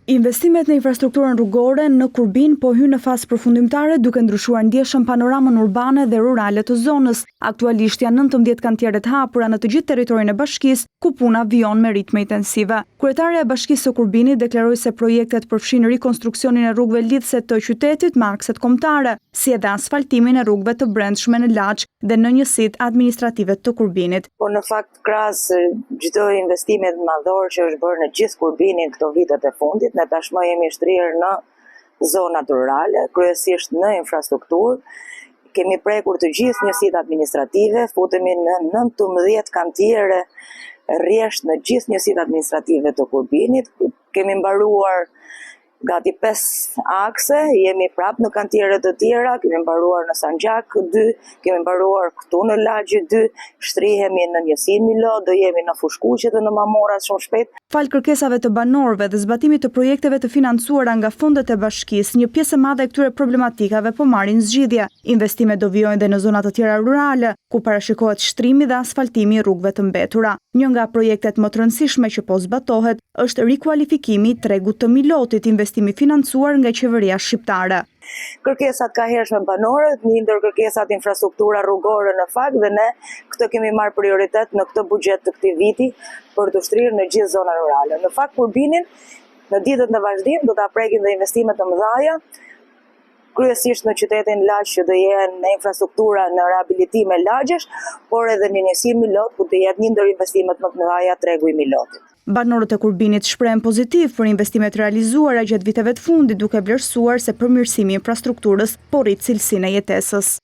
Investimet në infrastrukturën rrugore në Kurbin po hynë në fazë përfundimtare duke ndryshuar ndjeshëm panoramën urbane dhe rurale të zonës. Aktualisht janë 19 kantiere të hapura në të gjithë territorin e bashkisë, ku puna vijon me ritme intensive. Kryetaria e Bashkisë së Kurbinit deklaroi se projektet përfshin rikonstruksionin e rrugëve lidhëse të qytetit me akset kombëtare, si edhe asfaltimin e rrugëve të brendshme në Laç dhe në njësitë administrative të Kurbinit. Po në fakt krahas çdo investimit madhor që është bërë në gjithë Kurbinin këto vitet e fundit, ne tashmë jemi shtrirë në zonat rurale, kryesisht në infrastrukturë. Kemi prekur të gjithë njësitë administrative, futemi në 19 kantiere rresht në gjithë njësitë administrative të Kurbinit. Kemi mbaruar gati 5 akse, jemi prapë në kantiere të tjera, kemi mbaruar në Sanxhak 2, kemi mbaruar këtu në Laçi 2, shtrihemi në njësinë Milot, do jemi në Fushkuqe dhe në Mamoras shumë shpejt. Fal kërkesave të banorëve dhe zbatimit të projekteve të financuara nga fondet e bashkisë, një pjesë e madhe e këtyre problematikave po marrin zgjidhje. Investimet do vijojnë dhe në zona të tjera rurale, ku parashikohet shtrimi dhe asfaltimi i rrugëve të mbetura. Një nga projektet më të rëndësishme që po zbatohet është rikualifikimi i tregut të Milotit, investimi financuar nga qeveria shqiptare. Kërkesat ka hershme banorët, një ndër kërkesat infrastruktura rrugore në fakt dhe ne këtë kemi marrë prioritet në këtë buxhet të këtij viti për të shtrirë në gjithë zonat rurale. Në fakt Kurbinin në ditët në vazhdim do ta prekin dhe investime të mëdha, kryesisht në qytetin Laç që do jenë në infrastruktura në rehabilitim e lagjesh, por edhe në njësinë Milot ku do jetë një ndër investimet më të mëdha tregu i Milotit. Banorët e Kurbinit shprehen pozitiv për investimet realizuara gjatë viteve të fundit, duke vlerësuar se përmirësimi i infrastrukturës po rrit cilësinë e jetesës.